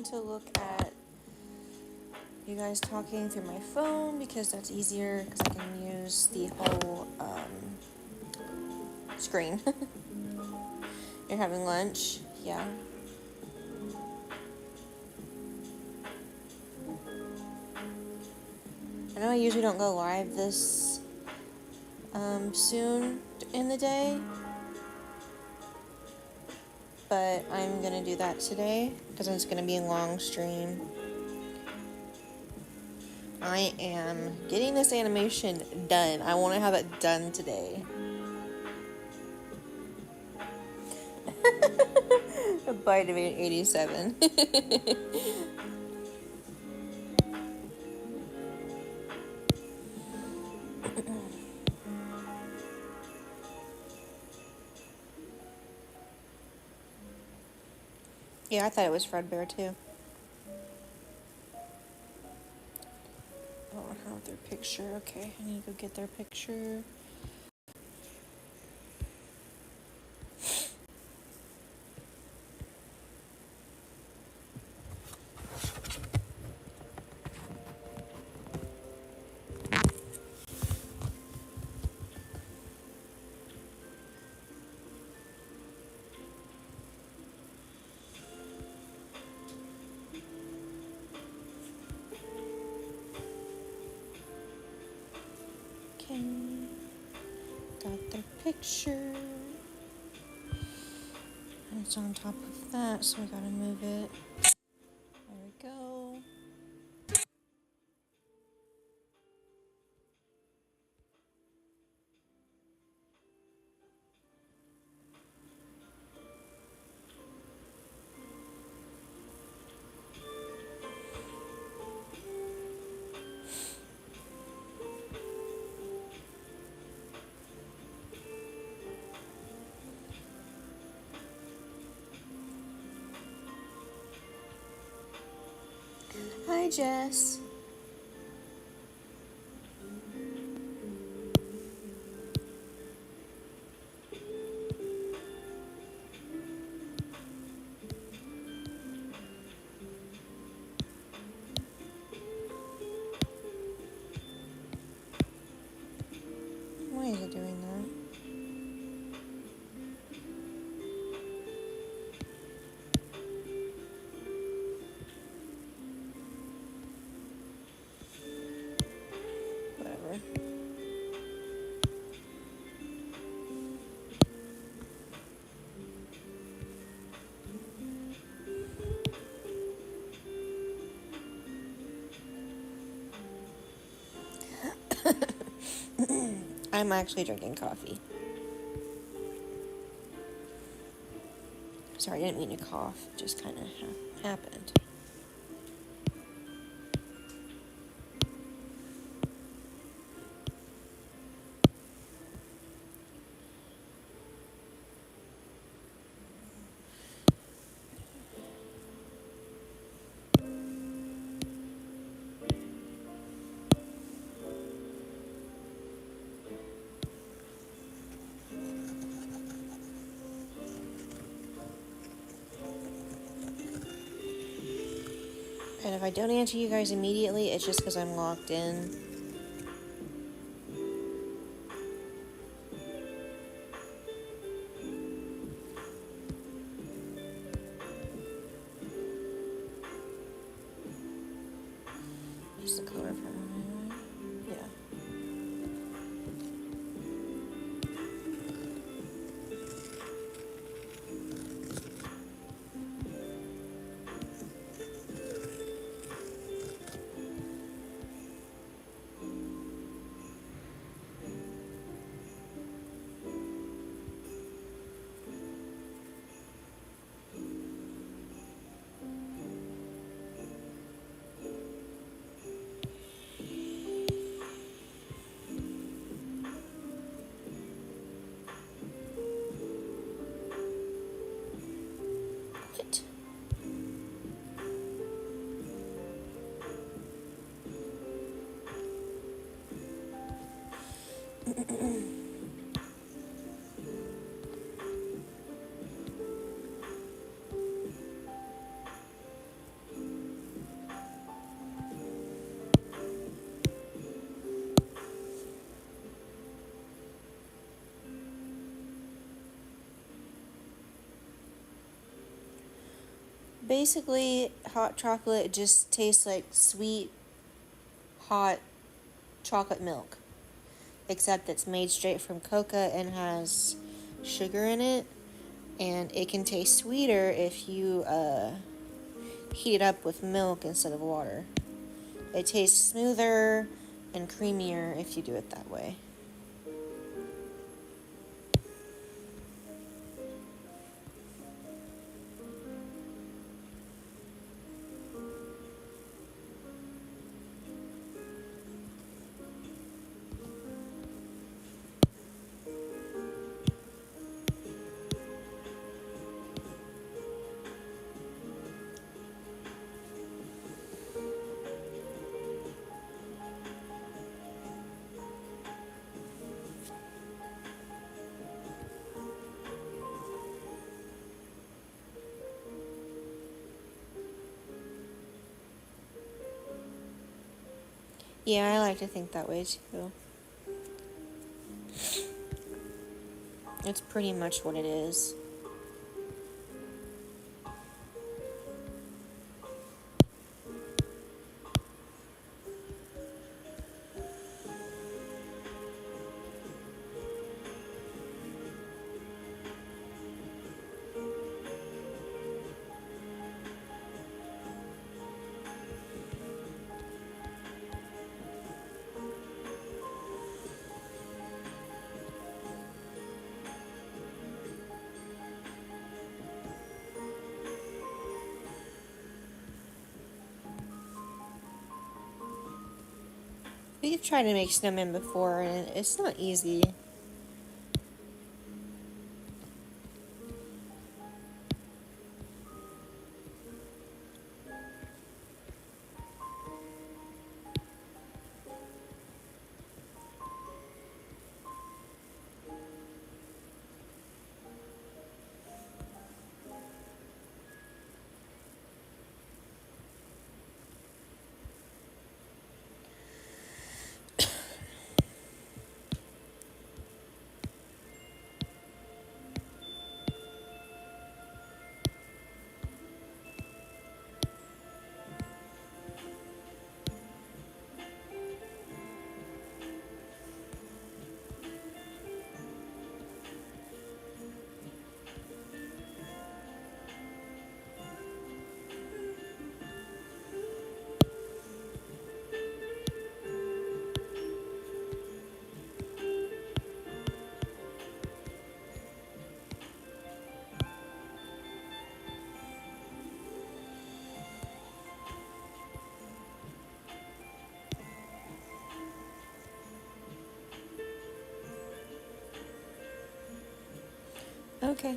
going to look at you guys talking through my phone because that's easier because I can use the whole screen. You're having lunch? Yeah. I know I usually don't go live this soon in the day, but I'm gonna do that today because it's gonna be a long stream. I am getting this animation done. I want to have it done today. Vitamin 87. Yeah, I thought it was Fredbear too. I don't have their picture. Okay, I need to go get their picture. Okay, got their picture. And it's on top of that, so I gotta move it. There we go. Hi, Jess. Why is it doing that? Whatever. I'm actually drinking coffee. Sorry, I didn't mean to cough. It just kind of happened. And if I don't answer you guys immediately, it's just because I'm locked in. Is the color of her eye? Yeah. What? Basically, hot chocolate just tastes like sweet, hot chocolate milk, except it's made straight from cocoa and has sugar in it, and it can taste sweeter if you heat it up with milk instead of water. It tastes smoother and creamier if you do it that way. Yeah, I like to think that way too. It's pretty much what it is. We've tried to make snowmen before, and it's not easy. Okay.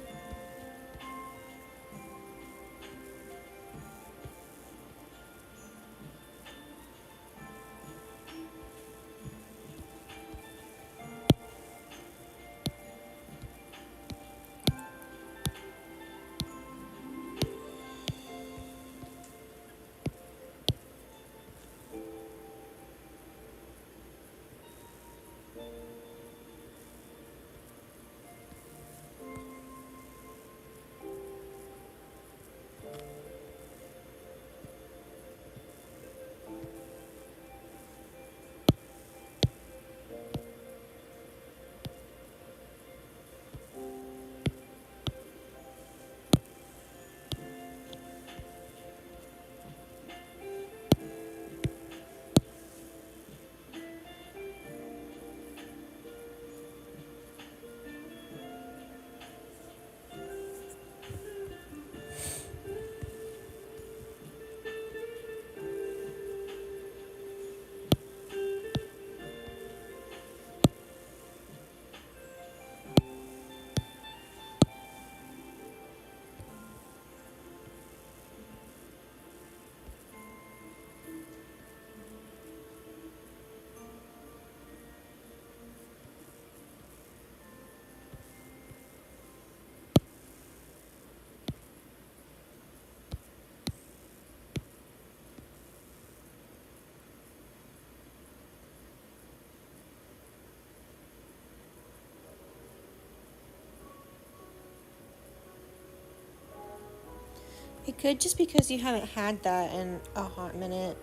It could just because you haven't had that in a hot minute.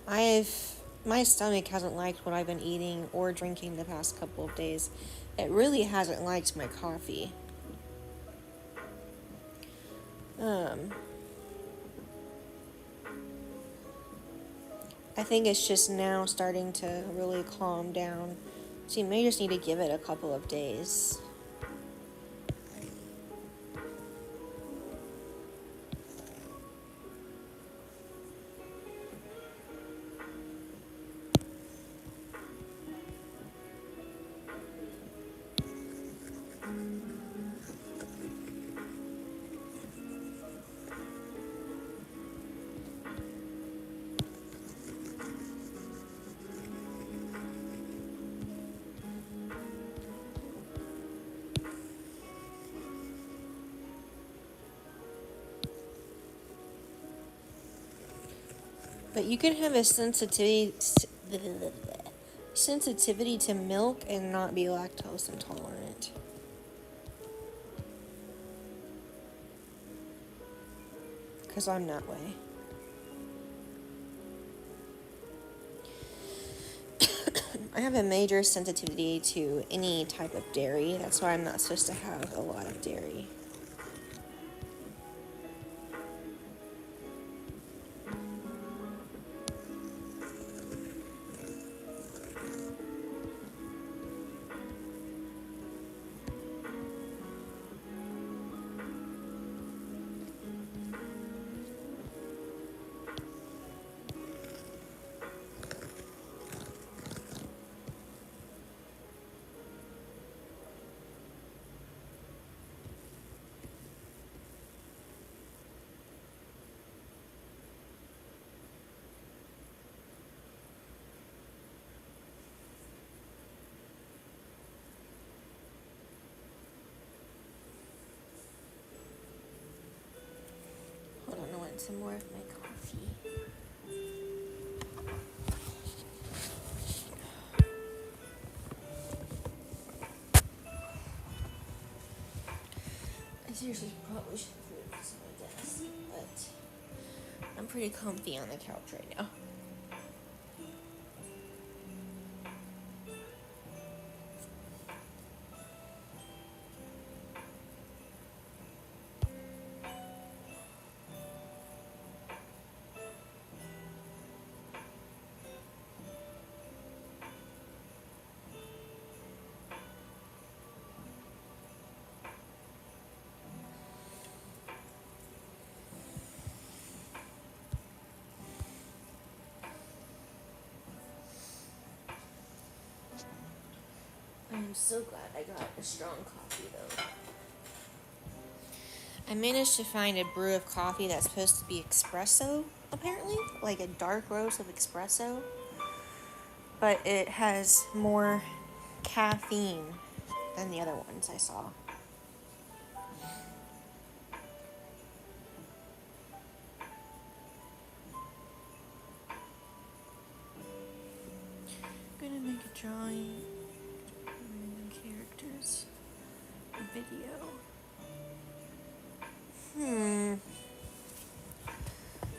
My stomach hasn't liked what I've been eating or drinking the past couple of days. It really hasn't liked my coffee. I think it's just now starting to really calm down. So you may just need to give it a couple of days. But you can have a sensitivity to milk and not be lactose intolerant. Because I'm that way. I have a major sensitivity to any type of dairy. That's why I'm not supposed to have a lot of dairy. Hold on, I want some more of my coffee. I seriously probably should put this on my desk, but I'm pretty comfy on the couch right now. I'm so glad I got a strong coffee though. I managed to find a brew of coffee that's supposed to be espresso, apparently, like a dark roast of espresso, but it has more caffeine than the other ones I saw. I'm gonna make a drawing, random characters, video.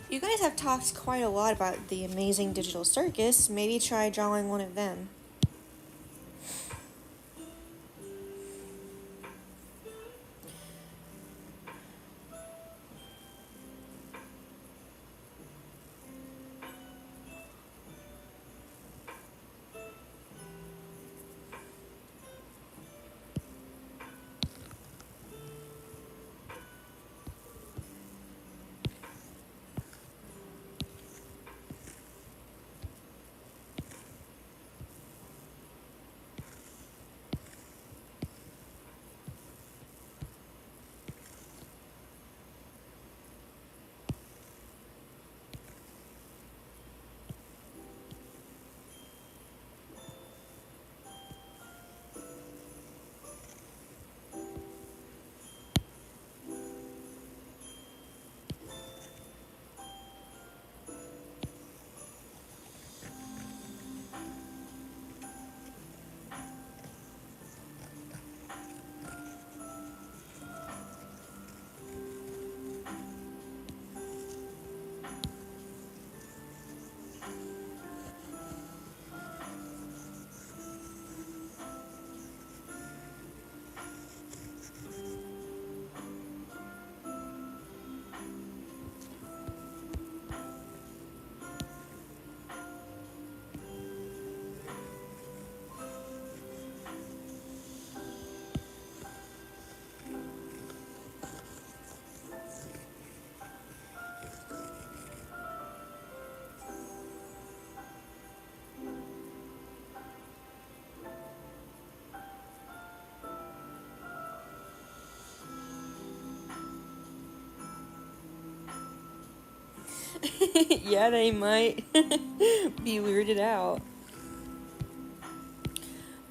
You guys have talked quite a lot about the amazing digital circus. Maybe try drawing one of them. Yeah, they might be weirded out.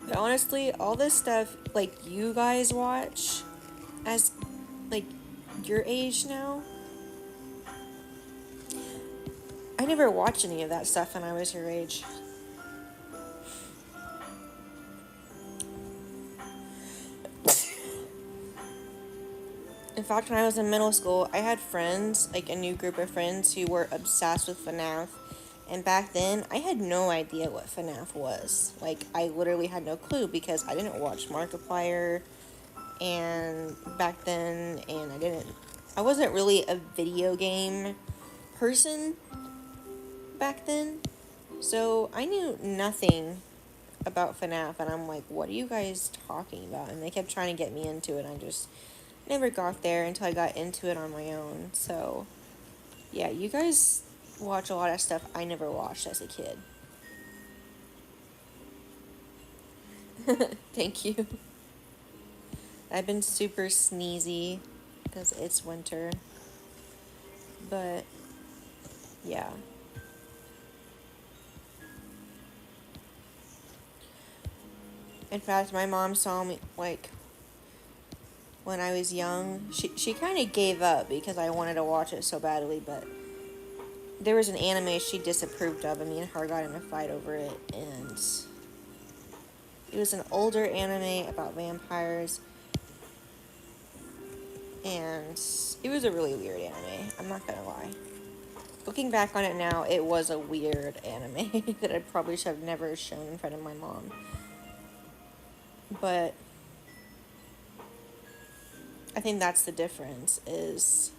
But honestly, all this stuff, like, you guys watch as, like, your age now, I never watched any of that stuff when I was your age. In fact, when I was in middle school, I had friends, like a new group of friends, who were obsessed with FNAF. And back then, I had no idea what FNAF was. Like, I literally had no clue because I didn't watch Markiplier and back then, and I wasn't really a video game person back then. So I knew nothing about FNAF, and I'm like, what are you guys talking about? And they kept trying to get me into it, and I just never got there until I got into it on my own. So, yeah, you guys watch a lot of stuff I never watched as a kid. Thank you. I've been super sneezy because it's winter. But, yeah. In fact, my mom saw me, like, when I was young. She kind of gave up because I wanted to watch it so badly, but there was an anime she disapproved of, and me and her got in a fight over it, and it was an older anime about vampires, and it was a really weird anime, I'm not gonna lie. Looking back on it now, it was a weird anime that I probably should have never shown in front of my mom. But I think that's the difference, is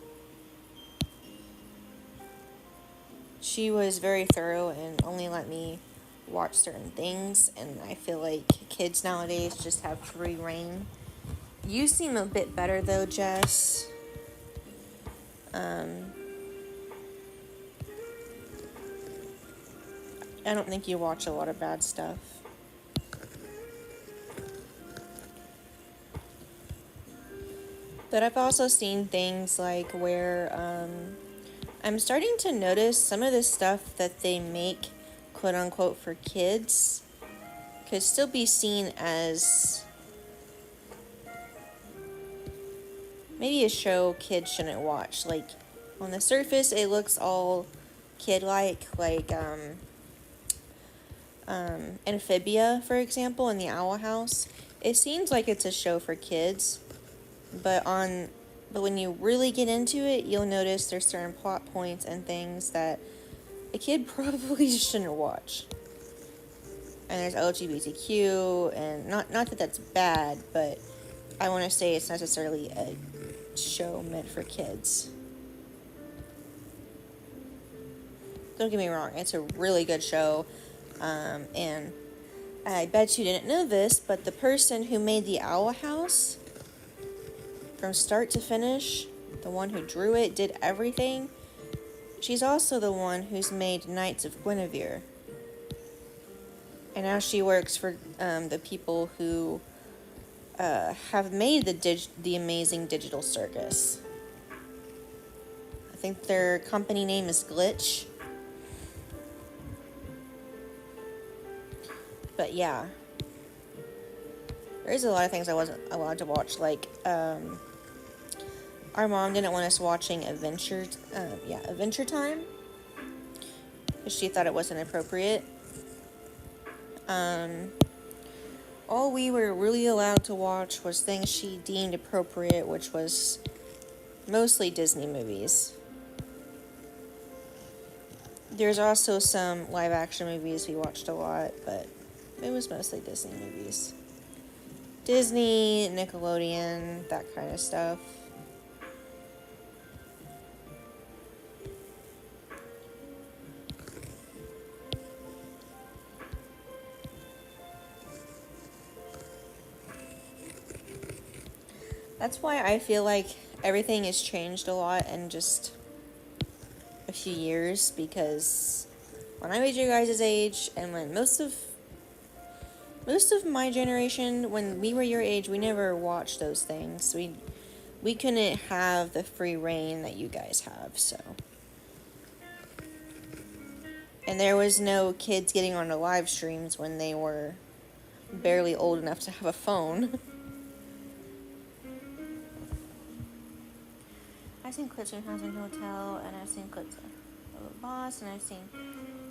she was very thorough and only let me watch certain things, and I feel like kids nowadays just have free reign. You seem a bit better though, Jess. I don't think you watch a lot of bad stuff. But I've also seen things like where I'm starting to notice some of the stuff that they make, quote unquote, for kids could still be seen as maybe a show kids shouldn't watch. Like, on the surface, it looks all kid-like, like Amphibia, for example, in the Owl House. It seems like it's a show for kids, but when you really get into it, you'll notice there's certain plot points and things that a kid probably shouldn't watch. And there's LGBTQ, and not that that's bad, but I want to say it's necessarily a show meant for kids. Don't get me wrong, it's a really good show, and I bet you didn't know this, but the person who made the Owl House, from start to finish, the one who drew it, did everything, she's also the one who's made Knights of Guinevere. And now she works for the people who have made the Amazing Digital Circus. I think their company name is Glitch. But yeah, there's a lot of things I wasn't allowed to watch. Like, our mom didn't want us watching Adventure Time, because she thought it wasn't appropriate. All we were really allowed to watch was things she deemed appropriate, which was mostly Disney movies. There's also some live action movies we watched a lot, but it was mostly Disney movies. Disney, Nickelodeon, that kind of stuff. That's why I feel like everything has changed a lot in just a few years, because when I was your guys' age, and when most of my generation, when we were your age, we never watched those things. We couldn't have the free reign that you guys have, so. And there was no kids getting on the live streams when they were barely old enough to have a phone. I've seen clips from Housing Hotel, and I've seen clips of The Boss, and I've seen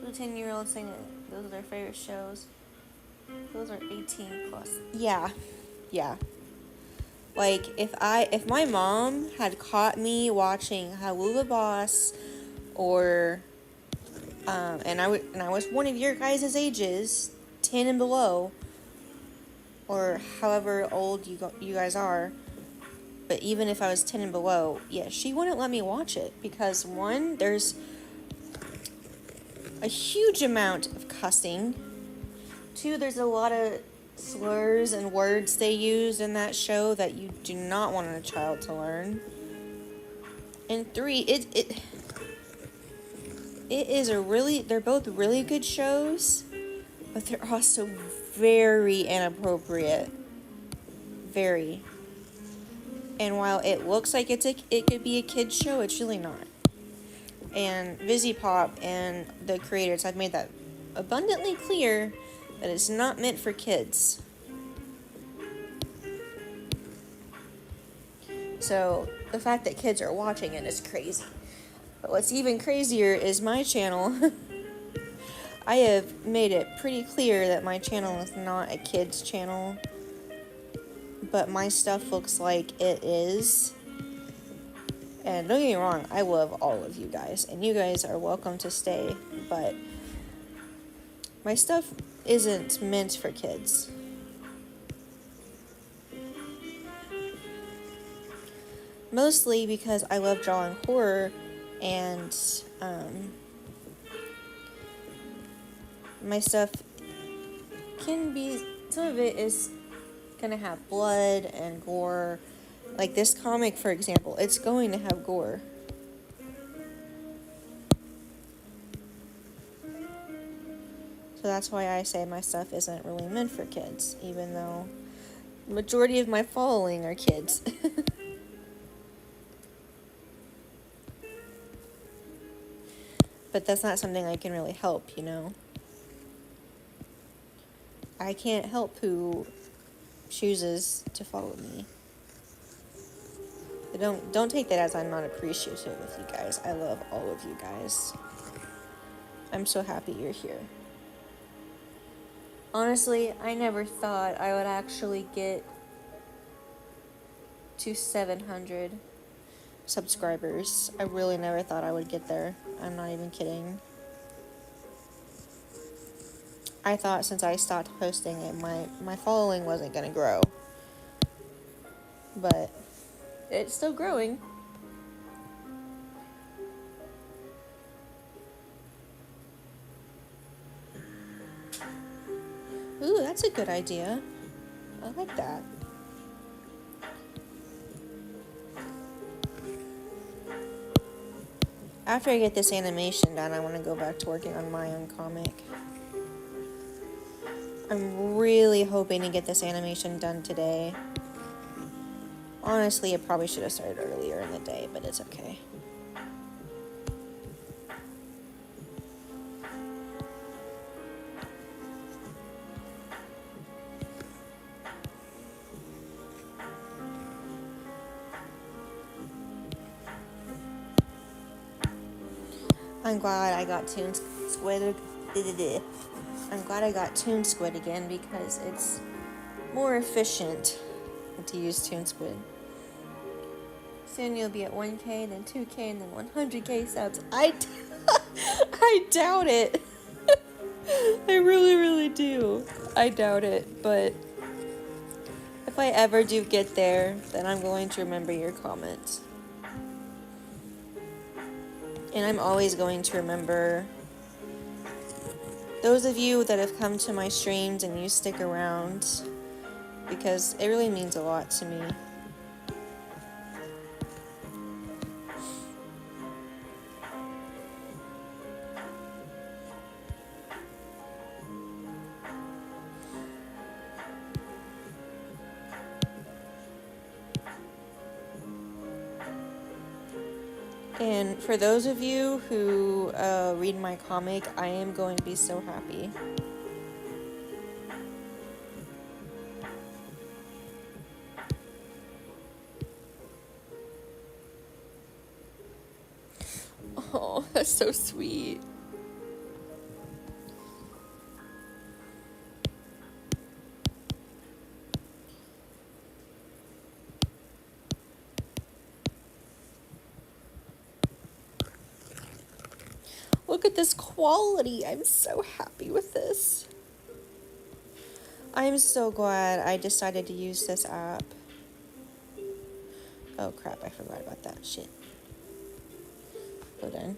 little 10-year-olds saying that those are their favorite shows. Those are 18 plus. Yeah. Like, if my mom had caught me watching Hello Boss, or and I was one of your guys' ages, 10 and below, or however old you guys are, but even if I was 10 and below, yeah, she wouldn't let me watch it because, one, there's a huge amount of cussing. Two, there's a lot of slurs and words they use in that show that you do not want a child to learn. And three, it is they're both really good shows, but they're also very inappropriate. Very. And while it looks like it could be a kid's show, it's really not. And VisiPop and the creators have made that abundantly clear that it's not meant for kids. So the fact that kids are watching it is crazy. But what's even crazier is my channel. I have made it pretty clear that my channel is not a kids channel, but my stuff looks like it is. And don't get me wrong, I love all of you guys, and you guys are welcome to stay, but my stuff isn't meant for kids. Mostly because I love drawing horror, and my stuff can be, some of it is gonna have blood and gore. Like this comic, for example, it's going to have gore. So that's why I say my stuff isn't really meant for kids, even though the majority of my following are kids. But that's not something I can really help, you know? I can't help who chooses to follow me. But don't take that as I'm not appreciative of you guys. I love all of you guys. I'm so happy you're here. Honestly, I never thought I would actually get to 700 subscribers. I really never thought I would get there. I'm not even kidding. I thought since I stopped posting it, my following wasn't gonna grow. But it's still growing. Ooh, that's a good idea. I like that. After I get this animation done, I want to go back to working on my own comic. I'm really hoping to get this animation done today. Honestly, it probably should have started earlier in the day, but it's okay. I'm glad I got Toon Squid. I'm glad I got Toon Squid again because it's more efficient to use Toon Squid. Soon you'll be at 1K, then 2K, and then 100K subs. I doubt it. I really, really do. I doubt it, but if I ever do get there, then I'm going to remember your comments. And I'm always going to remember those of you that have come to my streams and you stick around, because it really means a lot to me. And for those of you who read my comic, I am going to be so happy. Oh, that's so sweet. Look at this quality. I'm so happy with this. I'm so glad I decided to use this app. Oh crap, I forgot about that shit. Hold on.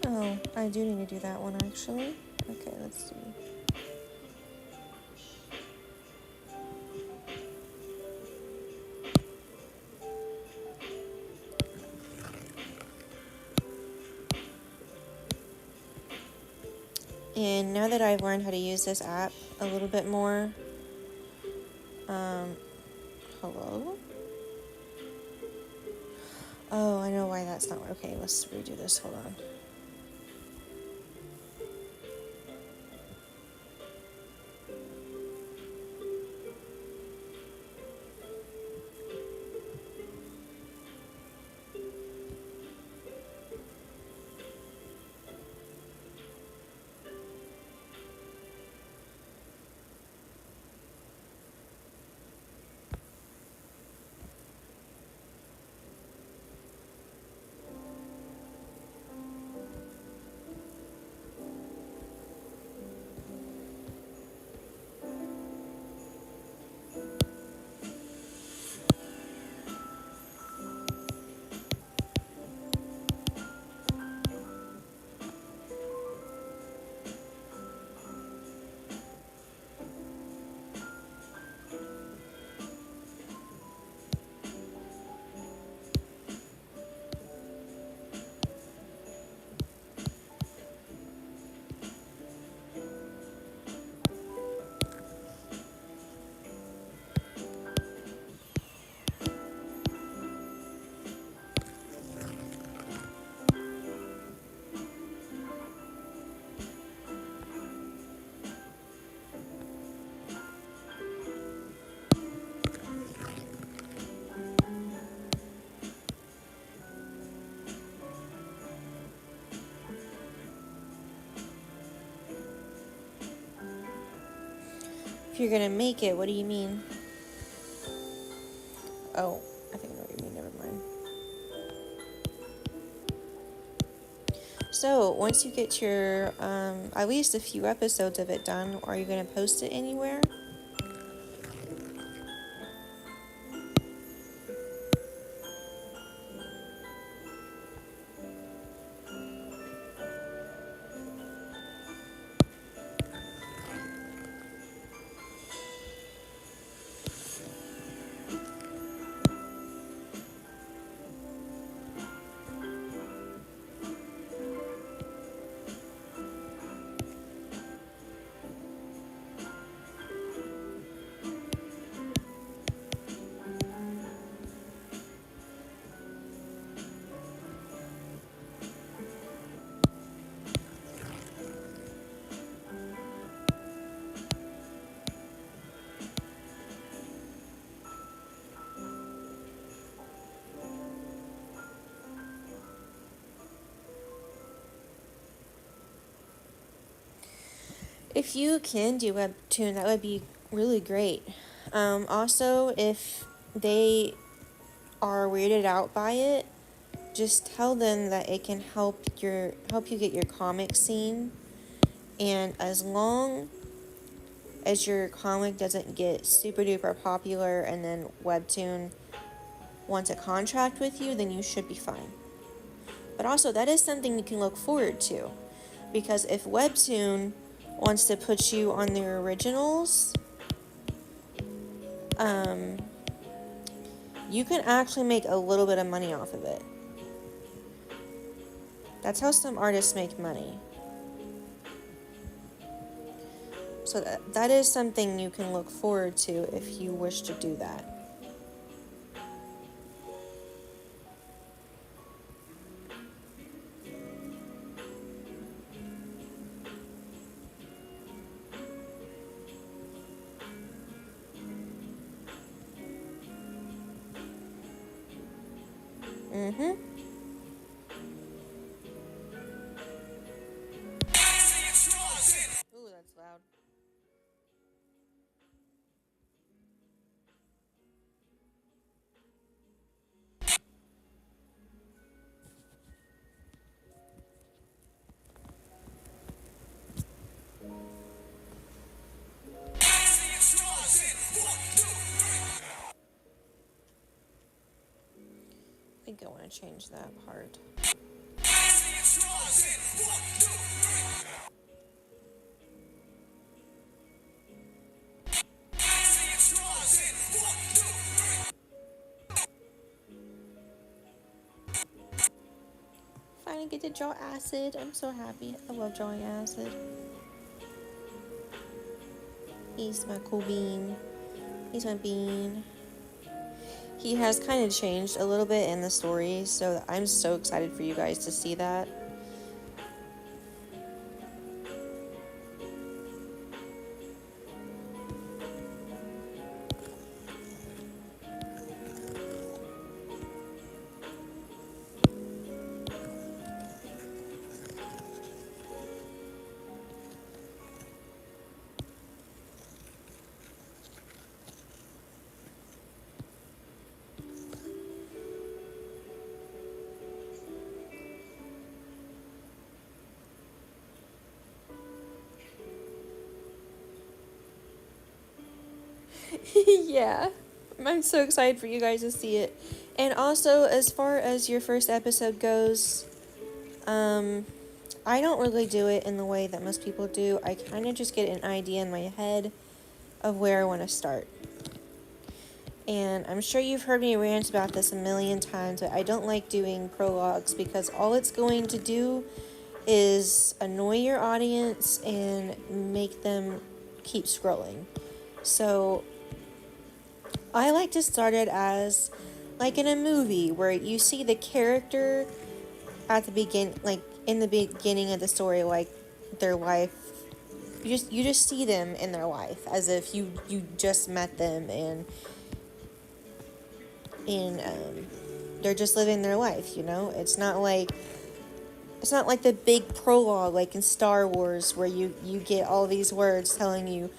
Oh, I do need to do that one actually. Okay, let's see. And now that I've learned how to use this app a little bit more, hello? Oh, I know why that's not, okay, let's redo this, hold on. If you're gonna make it, what do you mean? Oh, I think I know what you mean, never mind. So, once you get your, at least a few episodes of it done, are you gonna post it anywhere? If you can do webtoon, that would be really great. Also, if they are weirded out by it, just tell them that it can help you get your comic seen, and as long as your comic doesn't get super duper popular and then Webtoon wants a contract with you, then you should be fine. But also, that is something you can look forward to, because if Webtoon wants to put you on their originals, you can actually make a little bit of money off of it. That's how some artists make money. So that is something you can look forward to if you wish to do that. Ooh, that's loud. I think I want to change that part. Finally get to draw acid. I'm so happy. I love drawing acid. He's my cool bean. He's my bean. He has kind of changed a little bit in the story, so I'm so excited for you guys to see that. Yeah, I'm so excited for you guys to see it. And also, as far as your first episode goes, I don't really do it in the way that most people do. I kind of just get an idea in my head of where I want to start. And I'm sure you've heard me rant about this a million times, but I don't like doing prologues because all it's going to do is annoy your audience and make them keep scrolling. So I like to start it as like in a movie where you see the character at the begin, like in the beginning of the story, like their life. You just see them in their life as if you just met them, and they're just living their life. It's not like the big prologue like in Star Wars where you get all these words telling you,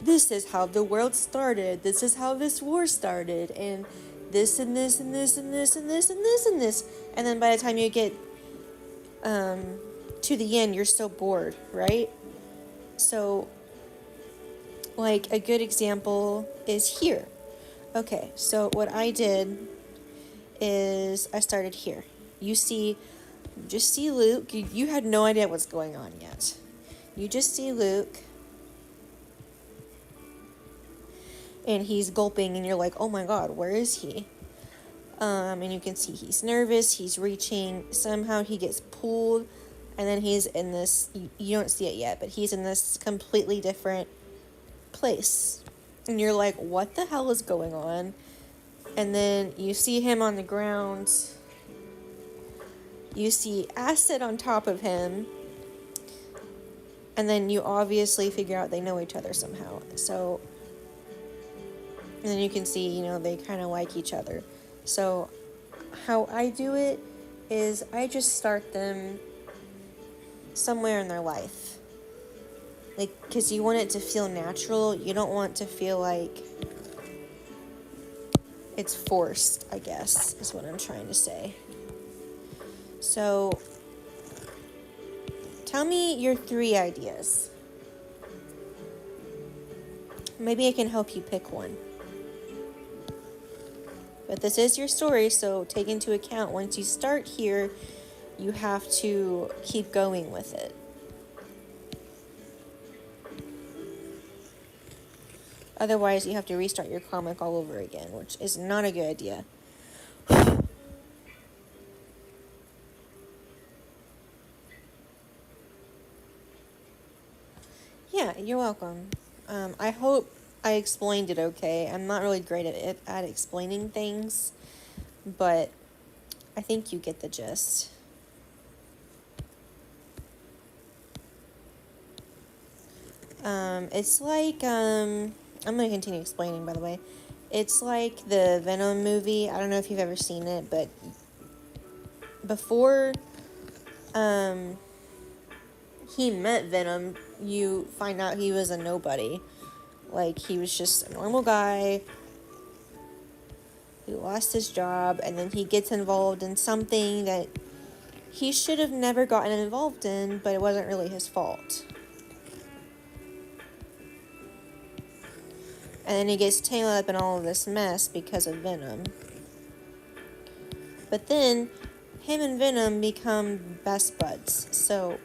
this is how the world started, this is how this war started, and this and this and this and this and this and this and this, and then by the time you get to the end, you're so bored, right? So, like, a good example is here. Okay, so what I did is I started here. You just see Luke. You had no idea what's going on yet. You just see Luke, and he's gulping, and you're like, oh my god, where is he? And you can see he's nervous, he's reaching, somehow he gets pulled, and then he's in this, you don't see it yet, but he's in this completely different place. And you're like, what the hell is going on? And then you see him on the ground, you see acid on top of him, and then you obviously figure out they know each other somehow. So, and then you can see, they kind of like each other. So, how I do it is I just start them somewhere in their life. Like, because you want it to feel natural. You don't want to feel like it's forced, I guess, is what I'm trying to say. So, tell me your 3 ideas. Maybe I can help you pick one. But this is your story, so take into account once you start here, you have to keep going with it. Otherwise, you have to restart your comic all over again, which is not a good idea. Yeah, you're welcome. I hope I explained it okay. I'm not really great at explaining things, but I think you get the gist. It's like, I'm going to continue explaining, by the way. It's like the Venom movie. I don't know if you've ever seen it, but before he met Venom, you find out he was a nobody. Like, he was just a normal guy who lost his job, and then he gets involved in something that he should have never gotten involved in, but it wasn't really his fault. And then he gets tangled up in all of this mess because of Venom. But then, him and Venom become best buds, so...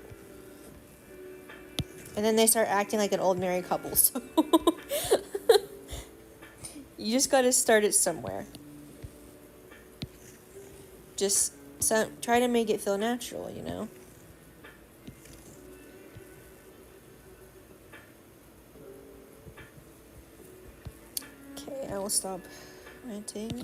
And then they start acting like an old married couple, so... You just gotta start it somewhere. Just try to make it feel natural, you know? Okay, I will stop ranting.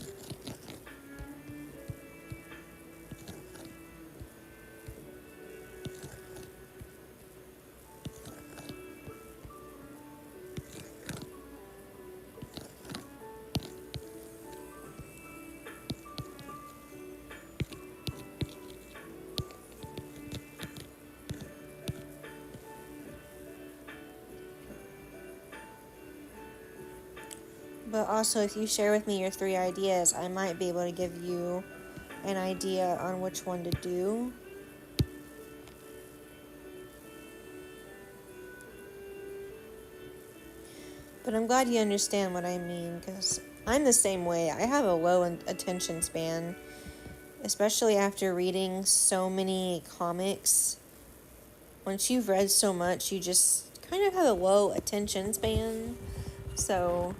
But also, if you share with me your 3 ideas, I might be able to give you an idea on which one to do. But I'm glad you understand what I mean, because I'm the same way. I have a low attention span, especially after reading so many comics. Once you've read so much, you just kind of have a low attention span. So...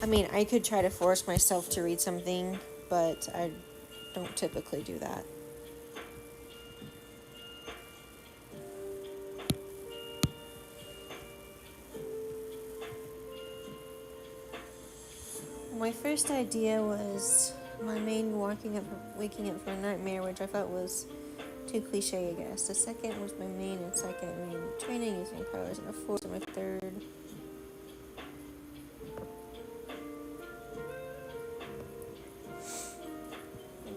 I mean, I could try to force myself to read something, but I don't typically do that. My first idea was my main waking up from a nightmare, which I thought was too cliche, I guess. The second was my main and second main training using powers, and the fourth was my third.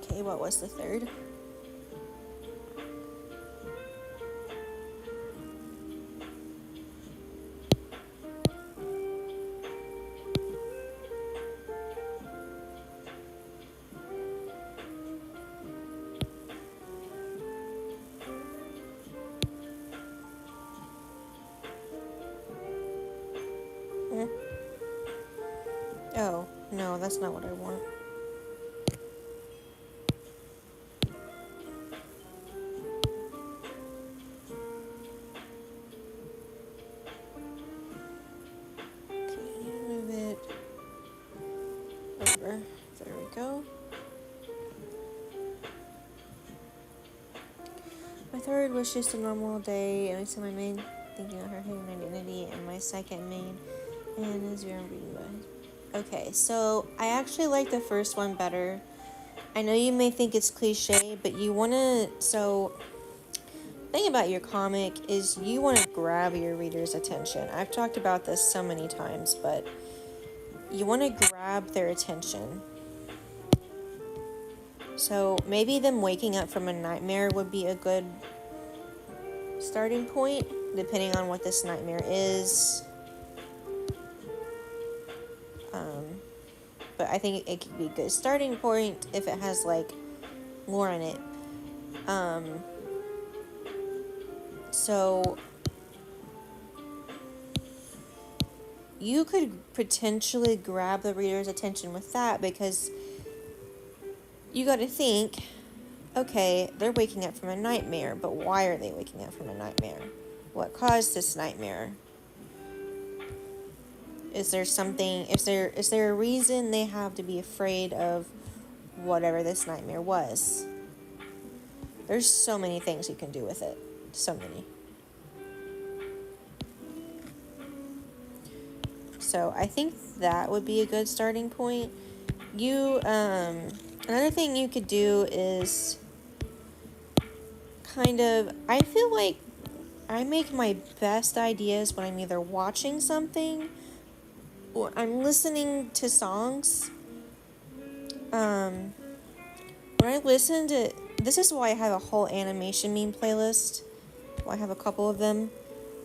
Okay, what was the third? Oh, no, that's not what I want. There we go. My third was just a normal day, and I said my main thinking of her hidden identity, and my second main and is your reading by. Okay, so I actually like the first one better. I know you may think it's cliche, but you want to. So, the thing about your comic is you want to grab your reader's attention. I've talked about this so many times, but you want to grab their attention. So maybe them waking up from a nightmare would be a good starting point, depending on what this nightmare is. But I think it could be a good starting point if it has like lore in it. So you could potentially grab the reader's attention with that, because you got to think, okay, they're waking up from a nightmare, but why are they waking up from a nightmare? What caused this nightmare? Is there something, is there a reason they have to be afraid of whatever this nightmare was? There's so many things you can do with it. So many. So I think that would be a good starting point. Another thing you could do is I feel like I make my best ideas when I'm either watching something or I'm listening to songs. When I listen to, this is why I have a whole animation meme playlist. Well, I have a couple of them.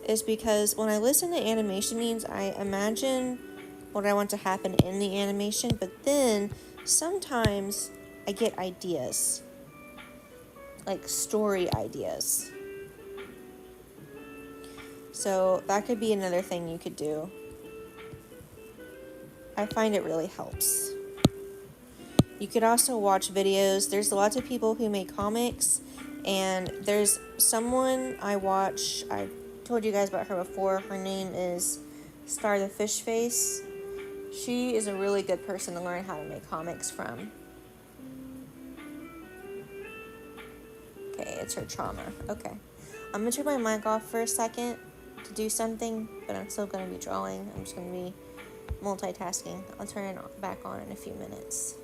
Is because when I listen to animation memes, I imagine what I want to happen in the animation, but then sometimes I get ideas, like story ideas. So that could be another thing you could do. I find it really helps. You could also watch videos. There's lots of people who make comics, and there's someone I watch. I told you guys about her before. Her name is Star the Fish Face. She is a really good person to learn how to make comics from. Okay, it's her trauma. Okay. I'm going to turn my mic off for a second to do something, but I'm still going to be drawing. I'm just going to be multitasking. I'll turn it back on in a few minutes.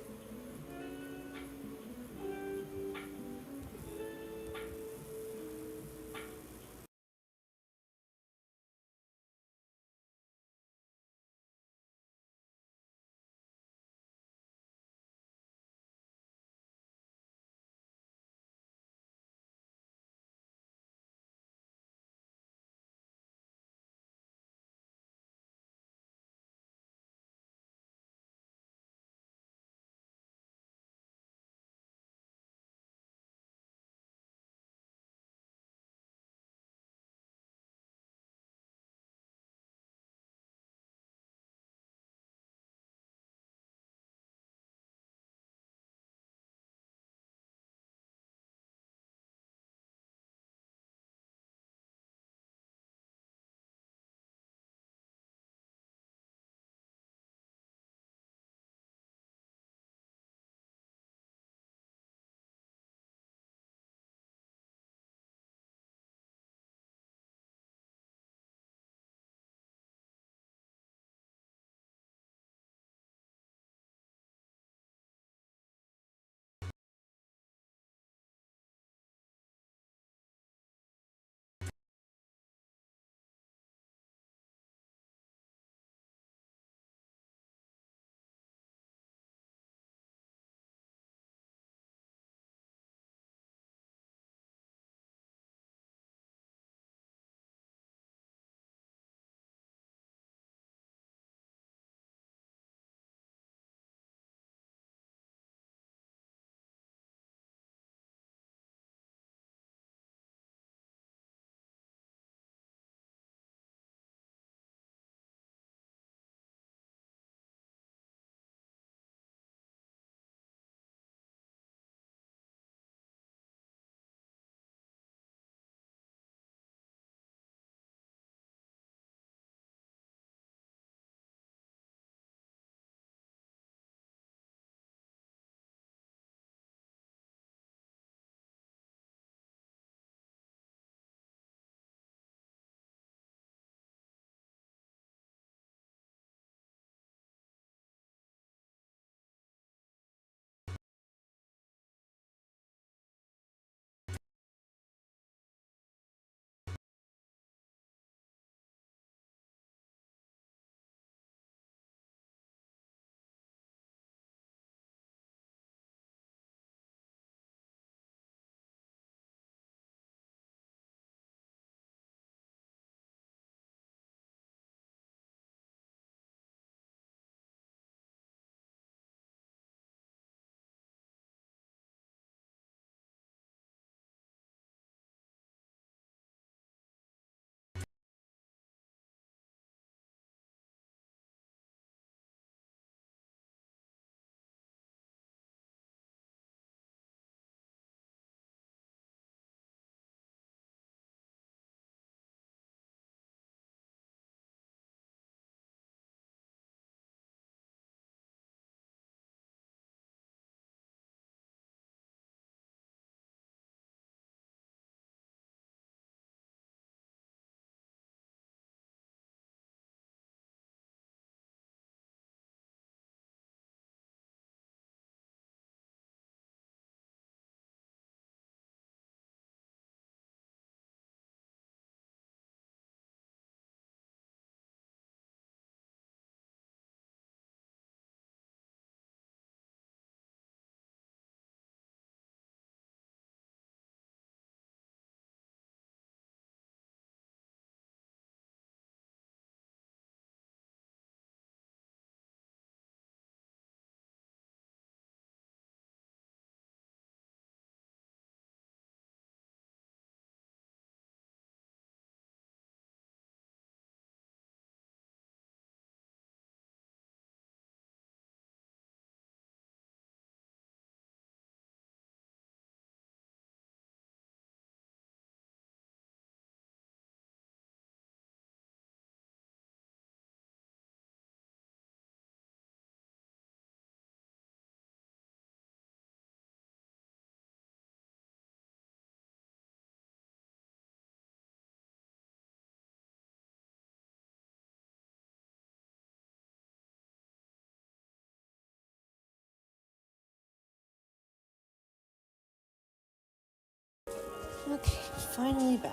Okay, finally back.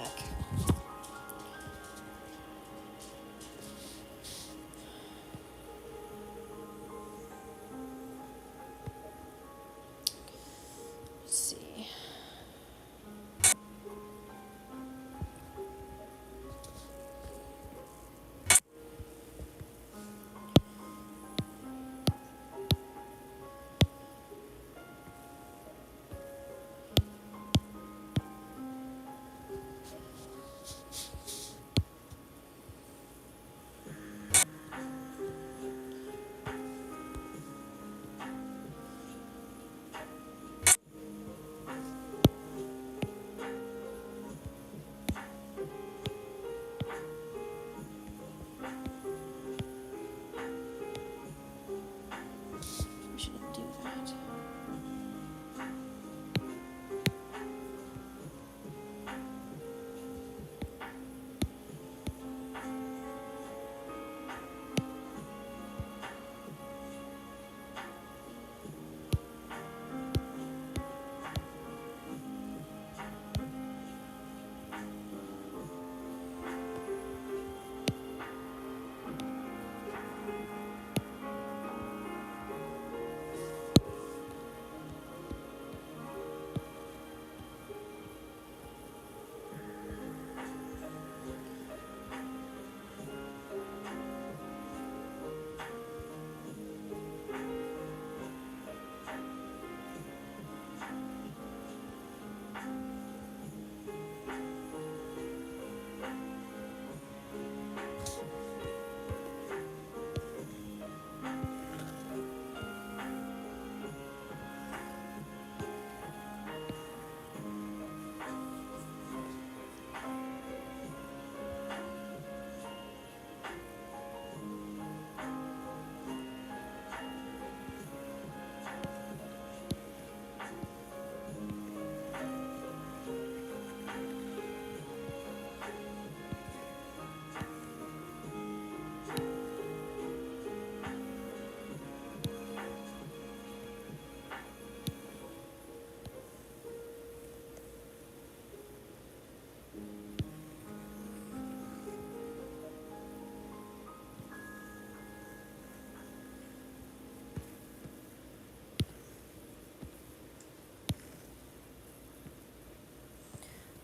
Let's see. We shouldn't do that.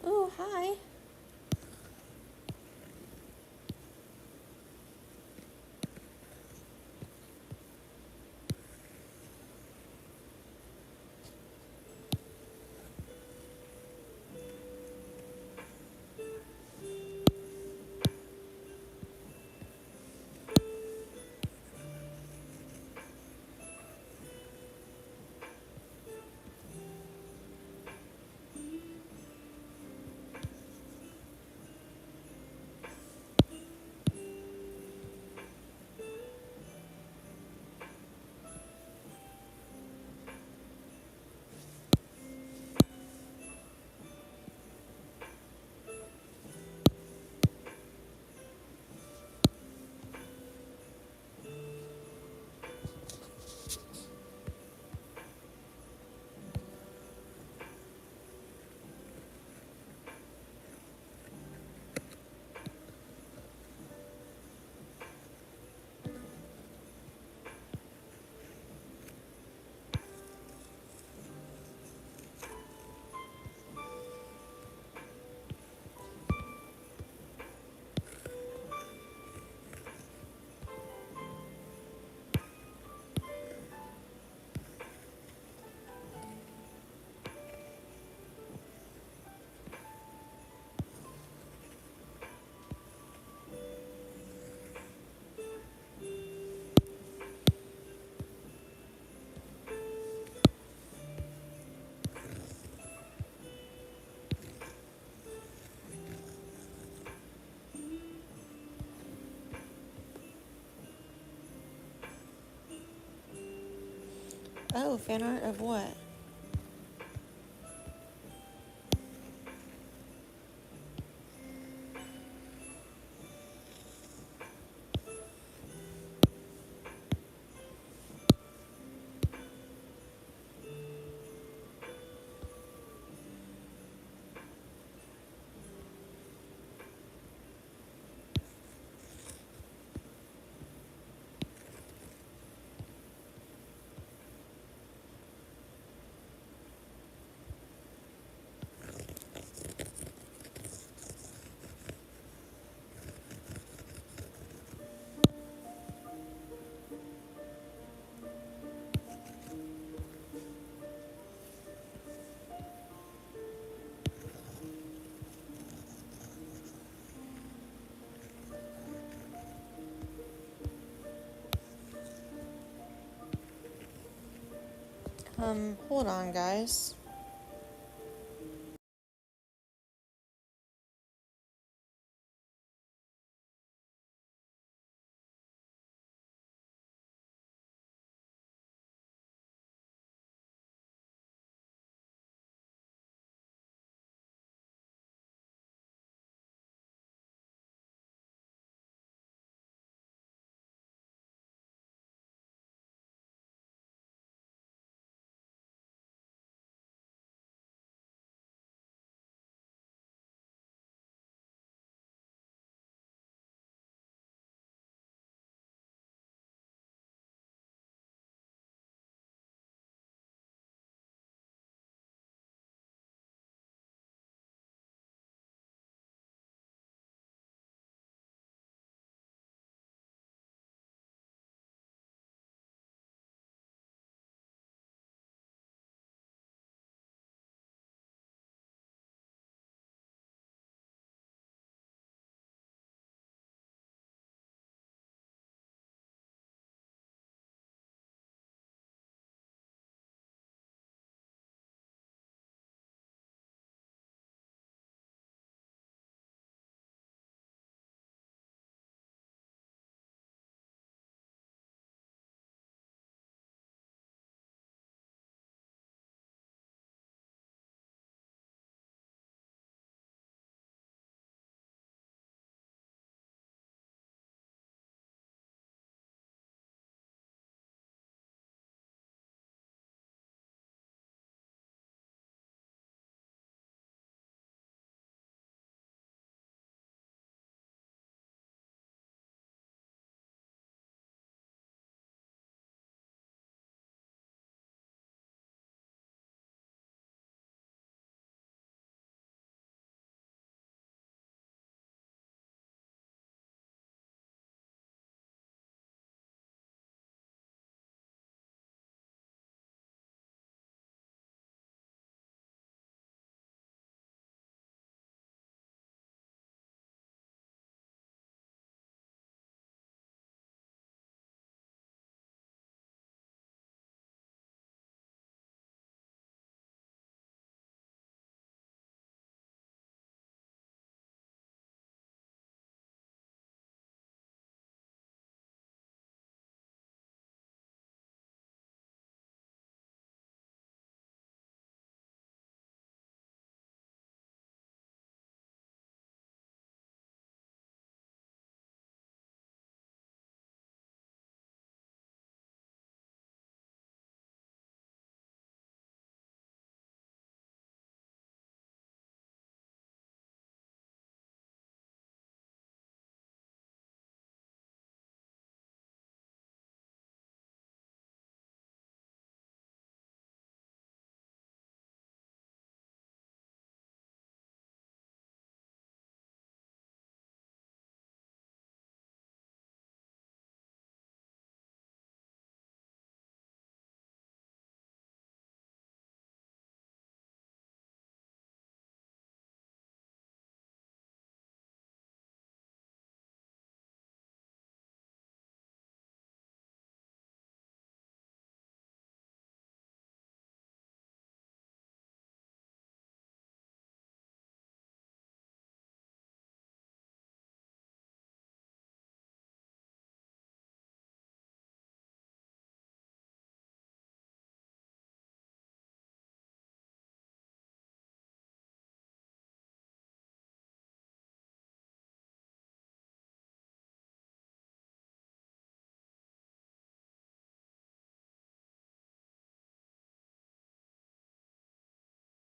Oh, hi. Oh, fan art of what? Hold on, guys.